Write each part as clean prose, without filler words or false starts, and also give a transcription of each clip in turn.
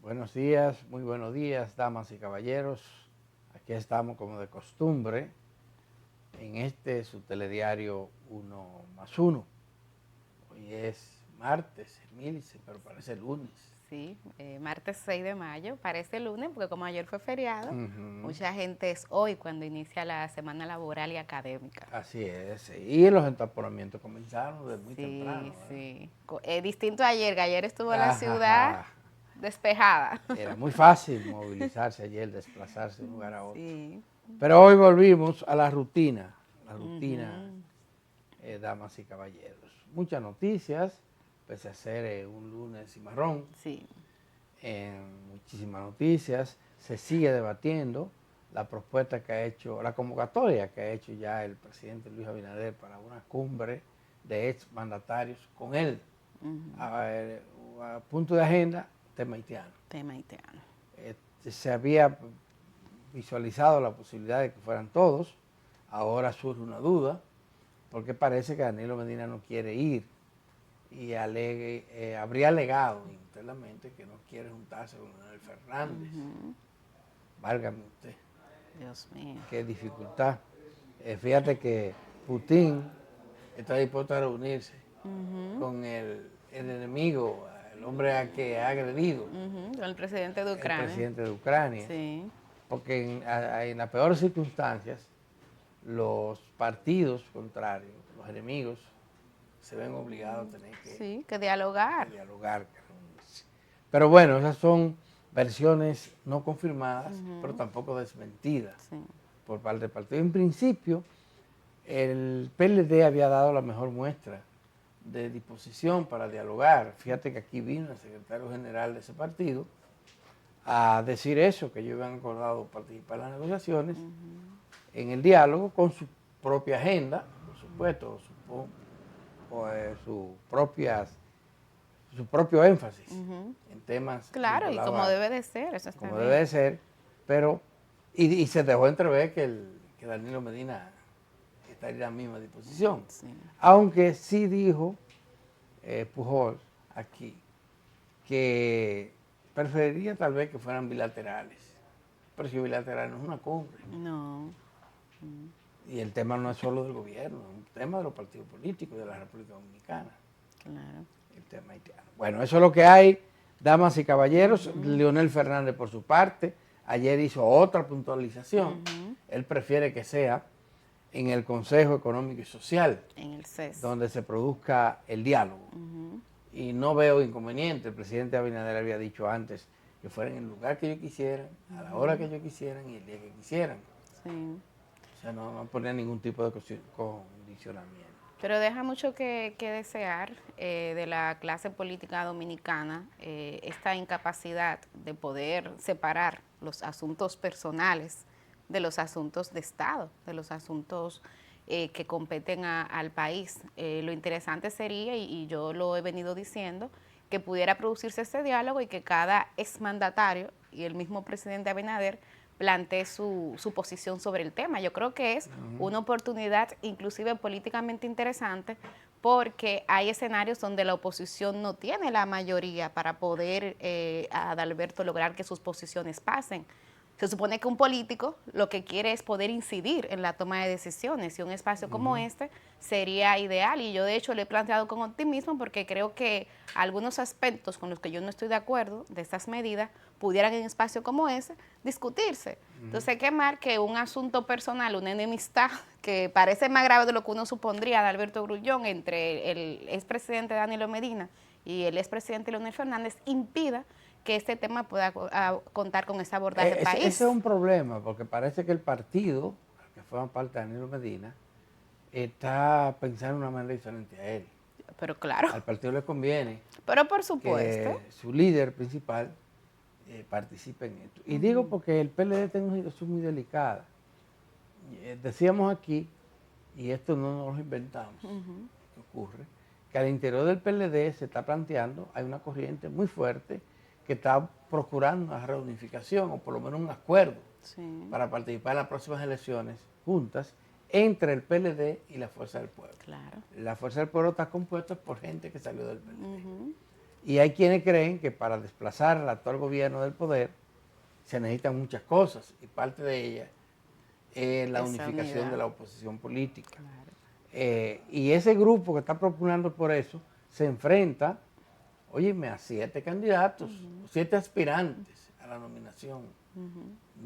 Buenos días, muy buenos días, damas y caballeros. Aquí estamos como de costumbre en su telediario 1+1. Hoy es martes, Emilce, pero parece lunes. Sí, martes 6 de mayo, parece lunes porque como ayer fue feriado, Ujú. mucha gente es hoy cuando inicia la semana laboral y académica. Así es, y los entaponamientos comenzaron desde muy Sí, temprano, ¿verdad? sí. Distinto a ayer, que ayer estuvo la ciudad Ajá. despejada. Era muy fácil movilizarse ayer, desplazarse de un lugar a otro. Sí. Pero hoy volvimos a la rutina, Ujú. damas y caballeros. Muchas noticias, pese a ser un lunes cimarrón, Sí. muchísimas noticias. Se sigue debatiendo la propuesta que ha hecho, la convocatoria que ha hecho ya el presidente Luis Abinader para una cumbre de ex mandatarios con él. A punto de agenda, tema haitiano. Tema haitiano. Se había visualizado la posibilidad de que fueran todos, ahora surge una duda, porque parece que Danilo Medina no quiere ir y habría alegado internamente que no quiere juntarse con Leonel Fernández. Válgame usted, Dios mío. qué dificultad. Fíjate que Putin está dispuesto a reunirse con el enemigo, el hombre a que ha agredido Con el presidente de el Ucrania. presidente de Ucrania, Sí. porque en las peores circunstancias los partidos contrarios, los enemigos, se ven obligados a tener Sí, que dialogar. que dialogar. Pero bueno, esas son versiones no confirmadas, pero tampoco desmentidas Sí. por parte del partido. En principio, el PLD había dado la mejor muestra de disposición para dialogar. Fíjate que aquí vino el secretario general de ese partido a decir eso, que ellos habían acordado participar en las negociaciones, en el diálogo, con su propia agenda, por supuesto, su propio énfasis en temas Claro, y vinculados como a, debe de ser, eso está como debe bien. de ser, pero, y se dejó entrever que Danilo Medina estaría en la misma disposición. Sí. Aunque sí dijo Pujol aquí que preferiría tal vez que fueran bilaterales, pero si bilateral no es una cumbre. No. Y el tema no es solo del gobierno, es un tema de los partidos políticos de la República Dominicana, Claro. el tema haitiano. Bueno, eso es lo que hay, damas y caballeros. Leonel Fernández, por su parte, ayer hizo otra puntualización. Él prefiere que sea en el Consejo Económico y Social, En el CES. donde se produzca el diálogo. Y no veo inconveniente. El presidente Abinader había dicho antes que fuera en el lugar que ellos quisieran, a la hora que ellos quisieran y el día que quisieran. Sí. O sea, no ponía ningún tipo de condicionamiento. Pero deja mucho que desear de la clase política dominicana esta incapacidad de poder separar los asuntos personales de los asuntos de Estado, de los asuntos que competen al país. Lo interesante sería, y yo lo he venido diciendo, que pudiera producirse ese diálogo y que cada exmandatario y el mismo presidente Abinader plantee su posición sobre el tema. Yo creo que es una oportunidad inclusive políticamente interesante porque hay escenarios donde la oposición no tiene la mayoría para poder a Adalberto lograr que sus posiciones pasen. Se supone que un político lo que quiere es poder incidir en la toma de decisiones y un espacio como este sería ideal y yo de hecho lo he planteado con optimismo porque creo que algunos aspectos con los que yo no estoy de acuerdo de estas medidas pudieran en un espacio como ese discutirse. Entonces, qué mal que un asunto personal, una enemistad que parece más grave de lo que uno supondría de Alberto Grullón entre el expresidente Danilo Medina y el expresidente Leonel Fernández impida que este tema pueda contar con ese abordaje Ese país. es un problema, porque parece que el partido, que forma parte de Danilo Medina, está pensando de una manera diferente a él. Pero claro, Al partido le conviene pero por supuesto. que su líder principal participe en esto. Y digo porque el PLD tiene una situación muy delicada. Decíamos aquí, y esto no nos lo inventamos, que ocurre, que al interior del PLD se está planteando, hay una corriente muy fuerte que está procurando una reunificación o por lo menos un acuerdo Sí, para participar en las próximas elecciones juntas entre el PLD y la Fuerza del Pueblo. claro. La Fuerza del Pueblo está compuesta por gente que salió del PLD. Y hay quienes creen que para desplazar al actual gobierno del poder se necesitan muchas cosas, y parte de ellas es la Esa unificación unidad. de la oposición política. Claro. Y ese grupo que está propugnando por eso se enfrenta, óyeme, a 7 candidatos, 7 aspirantes a la nominación,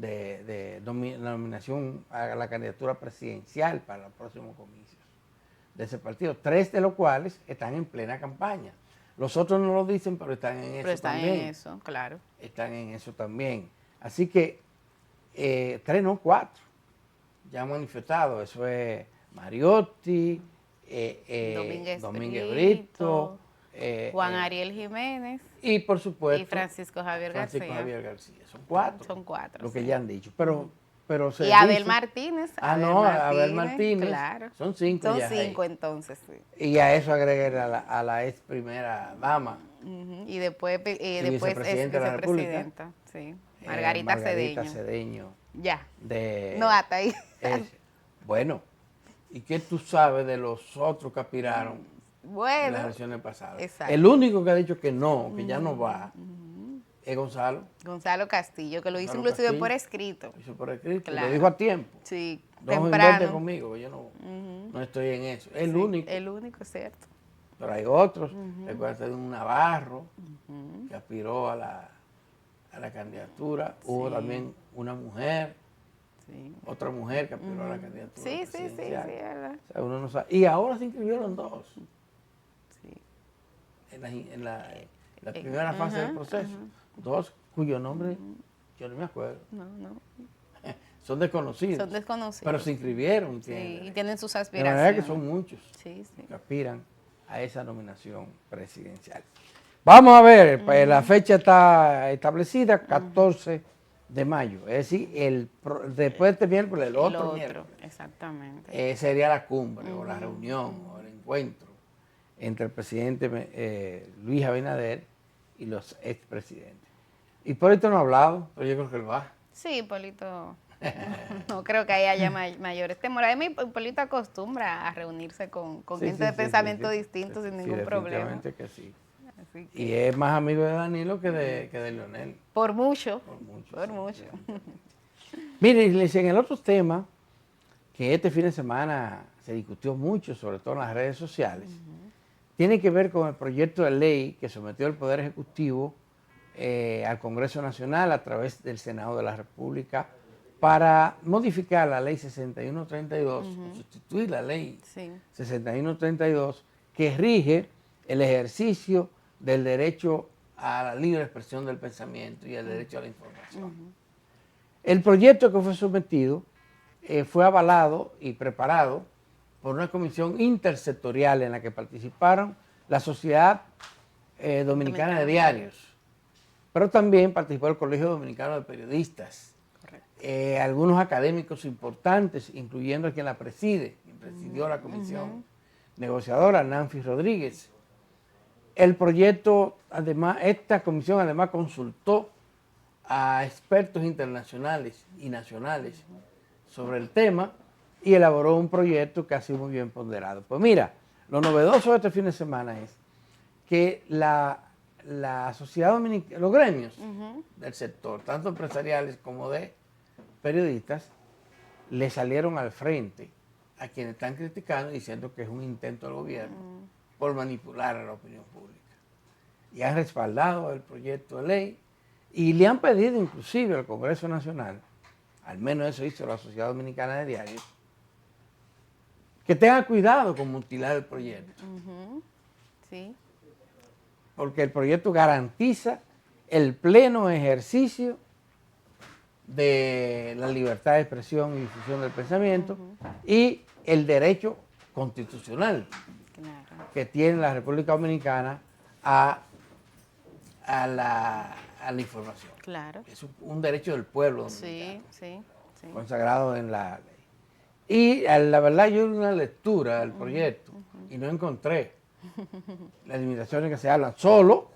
la nominación a la candidatura presidencial para los próximos comicios de ese partido, 3 de los cuales están en plena campaña. Los otros no lo dicen, pero están en Pero eso están también. en eso, claro. Están en eso también. Así que 3, no 4, ya han manifestado. Eso es Mariotti, Domínguez Brito, Juan Ariel Jiménez y por supuesto y Francisco Javier Francisco García. Javier García. Son 4. Son 4. Lo que sí. ya han dicho. Pero se Y Abel dice, Martínez. Abel Martínez. Claro. Son 5 Son ya. 5 ahí. entonces, sí. Y a eso agregar a la ex primera dama. Y después es vicepresidenta de la República. vicepresidenta, sí. Margarita Cedeño. Ya. De, No, hasta ahí. Bueno, ¿y qué tú sabes de los otros que aspiraron en las Bueno, elecciones pasadas? exacto. El único que ha dicho que no, que ya no va, es Gonzalo. Gonzalo Castillo, que lo hizo Gonzalo inclusive Castillo. por escrito. Lo hizo por escrito, Claro. lo dijo a tiempo. Sí, No inventen temprano. conmigo, que yo no estoy en eso. El Sí, único. El único, es cierto. Pero hay otros. Recuerda de un Navarro que aspiró a la candidatura. Hubo también una mujer, Sí, otra mujer que aspiró a la candidatura sí, presidencial. ¿verdad? O sea, uno no sabe. Y ahora se inscribieron 2 Sí. en la primera fase del proceso. 2 cuyo nombre yo no me acuerdo. No. Son desconocidos. Son desconocidos. Pero se inscribieron. Sí, ¿entiendes? y tienen sus De aspiraciones. manera que son muchos Sí. que aspiran a esa nominación presidencial. Vamos a ver, pues, la fecha está establecida, 14 de mayo. Es decir, después de este miércoles, el otro miércoles. Exactamente. Sería la cumbre o la reunión o el encuentro entre el presidente Luis Abinader y los expresidentes. Hipólito no ha hablado, pero yo creo que él va. Sí, Hipólito. No creo que ahí haya mayores temores. Además, Hipólito acostumbra a reunirse con gente de pensamiento distinto sin ningún problema. Definitivamente que sí. Así que, Y es más amigo de Danilo que de Leonel. por mucho. Por mucho. Mire, en el otro tema, que este fin de semana se discutió mucho, sobre todo en las redes sociales, tiene que ver con el proyecto de ley que sometió el Poder Ejecutivo al Congreso Nacional a través del Senado de la República para modificar la ley 6132, o sustituir la ley 6132, que rige el ejercicio del derecho a la libre expresión del pensamiento y el derecho a la información. El proyecto que fue sometido fue avalado y preparado por una comisión intersectorial en la que participaron la Sociedad Dominicana de Diarios, pero también participó el Colegio Dominicano de Periodistas, algunos académicos importantes, incluyendo quien la preside, quien presidió la comisión negociadora, Nancy Rodríguez. El proyecto, además, esta comisión además consultó a expertos internacionales y nacionales sobre el tema y elaboró un proyecto que ha sido muy bien ponderado. Pues mira, lo novedoso de este fin de semana es que la sociedad dominicana, los gremios del sector, tanto empresariales como de periodistas, le salieron al frente a quienes están criticando diciendo que es un intento del gobierno por manipular a la opinión pública. Y han respaldado el proyecto de ley y le han pedido inclusive al Congreso Nacional, al menos eso hizo la Sociedad Dominicana de Diarios, que tenga cuidado con mutilar el proyecto. Sí. Porque el proyecto garantiza el pleno ejercicio de la libertad de expresión y difusión del pensamiento y el derecho constitucional que tiene la República Dominicana a la información. Claro. Es un derecho del pueblo dominicano, Sí. consagrado en la ley. Y la verdad yo hice una lectura del proyecto y no encontré las limitaciones que se hablan, solo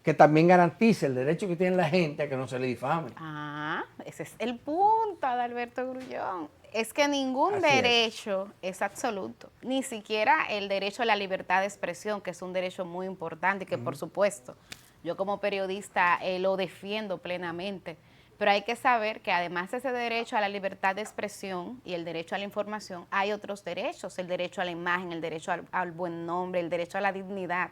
que también garantice el derecho que tiene la gente a que no se le difame. Ah, ese es el punto, Adalberto Grullón. Es que ningún Así derecho es absoluto, ni siquiera el derecho a la libertad de expresión, que es un derecho muy importante y que por supuesto yo como periodista lo defiendo plenamente, pero hay que saber que además de ese derecho a la libertad de expresión y el derecho a la información, hay otros derechos, el derecho a la imagen, el derecho al buen nombre, el derecho a la dignidad.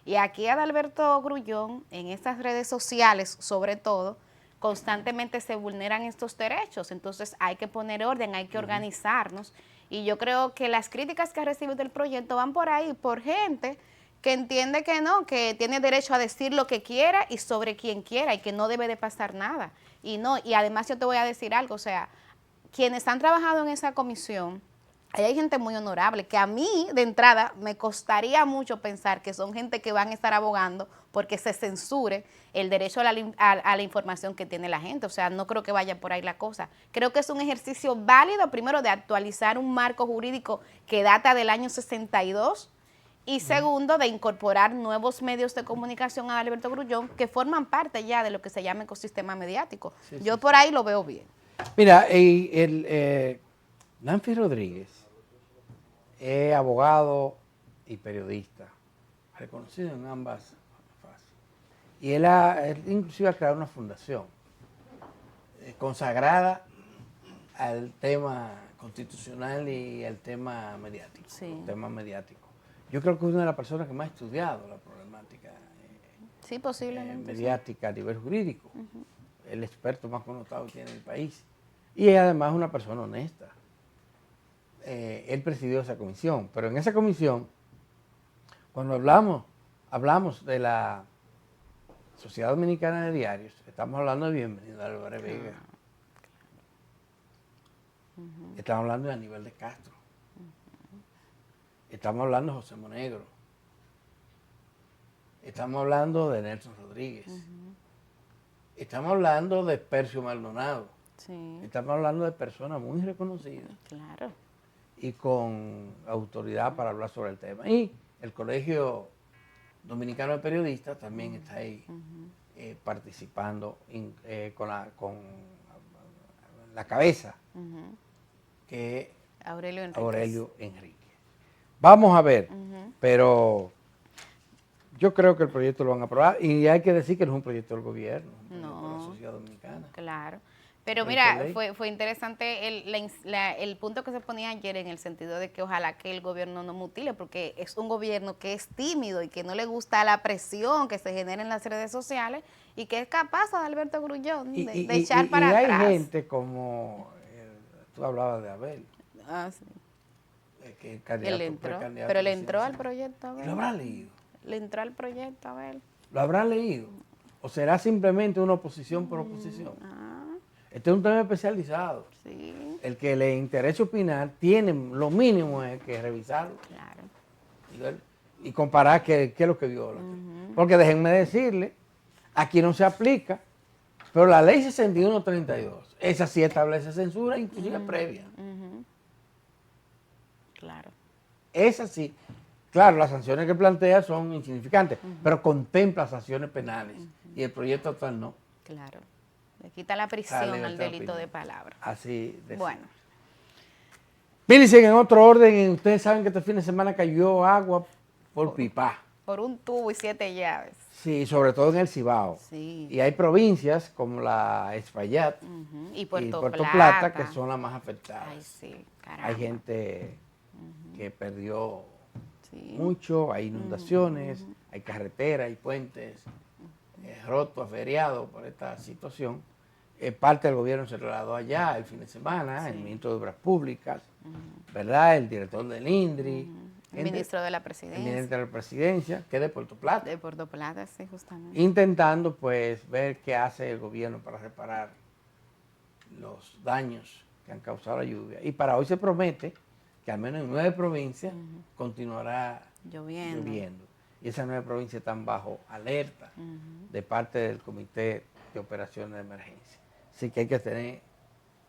Y aquí Adalberto Grullón, en estas redes sociales sobre todo, constantemente se vulneran estos derechos, entonces hay que poner orden, hay que organizarnos, y yo creo que las críticas que ha recibido del proyecto van por ahí, por gente que entiende que no, que tiene derecho a decir lo que quiera y sobre quien quiera, y que no debe de pasar nada, y no, y además yo te voy a decir algo, o sea, quienes han trabajado en esa comisión, ahí hay gente muy honorable, que a mí, de entrada, me costaría mucho pensar que son gente que van a estar abogando porque se censure el derecho a la información que tiene la gente. O sea, no creo que vaya por ahí la cosa. Creo que es un ejercicio válido, primero, de actualizar un marco jurídico que data del año 62, y segundo, de incorporar nuevos medios de comunicación a Alberto Grullón que forman parte ya de lo que se llama ecosistema mediático. Yo por ahí lo veo bien. Mira, Nancy Rodríguez es abogado y periodista, reconocido en ambas fases. Y él inclusive ha creado una fundación consagrada al tema constitucional y al tema mediático. Sí. Tema mediático. Yo creo que es una de las personas que más ha estudiado la problemática Sí, posiblemente. mediática a nivel jurídico. El experto más connotado que tiene el país. Y además una persona honesta. Él presidió esa comisión, pero en esa comisión, cuando hablamos de la Sociedad Dominicana de Diarios, estamos hablando de Bienvenido Álvarez Vega. Estamos hablando de Aníbal de Castro. Estamos hablando de José Monegro. Estamos hablando de Nelson Rodríguez. Estamos hablando de Percio Maldonado. Sí. Estamos hablando de personas muy reconocidas. Claro. Y con autoridad para hablar sobre el tema. Y el Colegio Dominicano de Periodistas también está ahí participando con la cabeza, que es Aurelio Enríquez. Vamos a ver, pero yo creo que el proyecto lo van a aprobar y hay que decir que no es un proyecto del gobierno, es un proyecto de la sociedad dominicana. Claro. Pero mira, fue interesante el punto que se ponía ayer, en el sentido de que ojalá que el gobierno no mutile, porque es un gobierno que es tímido y que no le gusta la presión que se genera en las redes sociales y que es capaz de Alberto Grullón de echar para atrás. Y hay gente como, tú hablabas de Abel. Ah, sí. Que el Él entró, pero le entró al proyecto, Abel. ¿Lo habrá leído? Le entró al proyecto, Abel. ¿Lo habrá leído? ¿O será simplemente una oposición por oposición? Este es un tema especializado. Sí. El que le interese opinar tiene lo mínimo es que revisarlo. Claro. Y comparar qué es lo que viola. Porque déjenme decirle, aquí no se aplica, pero la ley 6132, esa sí establece censura, inclusive previa. Claro. Esa sí. Claro, las sanciones que plantea son insignificantes, pero contempla sanciones penales. Y el proyecto actual no. Claro. Le quita la prisión al delito de palabra. Así de bueno. Miren, en otro orden, ustedes saben que este fin de semana cayó agua por pipa. Por un tubo y 7 llaves. Sí, sobre todo en el Cibao. Sí. Y hay provincias como la Espaillat y Puerto Plata que son las más afectadas. Ay, sí, caramba. Hay gente que perdió mucho, hay inundaciones, hay carreteras, hay puentes rotos, averiados por esta situación. Parte del gobierno se trasladó allá el fin de semana, el ministro de Obras Públicas, ¿verdad? El director del INDRI. El ministro de la Presidencia. El ministro de la Presidencia, que es de Puerto Plata. De Puerto Plata, sí, justamente. Intentando, pues, ver qué hace el gobierno para reparar los daños que han causado la lluvia. Y para hoy se promete que al menos en 9 provincias continuará lloviendo. Y esas 9 provincias están bajo alerta de parte del Comité de Operaciones de Emergencia. Así que hay que tener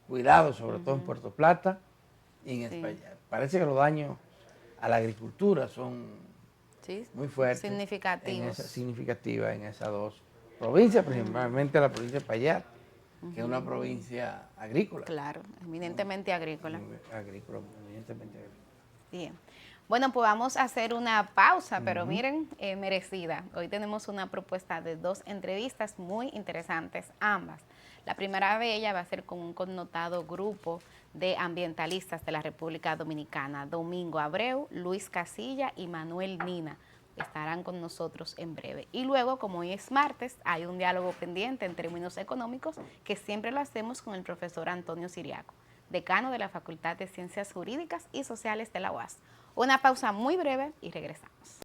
cuidado, sobre todo en Puerto Plata y en Espaillat. Parece que los daños a la agricultura son Sí, muy fuerte. significativos. Significativa en esas dos provincias, principalmente la provincia de Payar, que es una provincia agrícola. Claro, eminentemente agrícola. Agrícola, eminentemente agrícola. Bien. Bueno, pues vamos a hacer una pausa, pero miren, merecida. Hoy tenemos una propuesta de 2 entrevistas muy interesantes, ambas. La primera de ellas va a ser con un connotado grupo de ambientalistas de la República Dominicana, Domingo Abreu, Luis Casilla y Manuel Nina. Estarán con nosotros en breve. Y luego, como hoy es martes, hay un diálogo pendiente en términos económicos que siempre lo hacemos con el profesor Antonio Siriaco, decano de la Facultad de Ciencias Jurídicas y Sociales de la UAS. Una pausa muy breve y regresamos.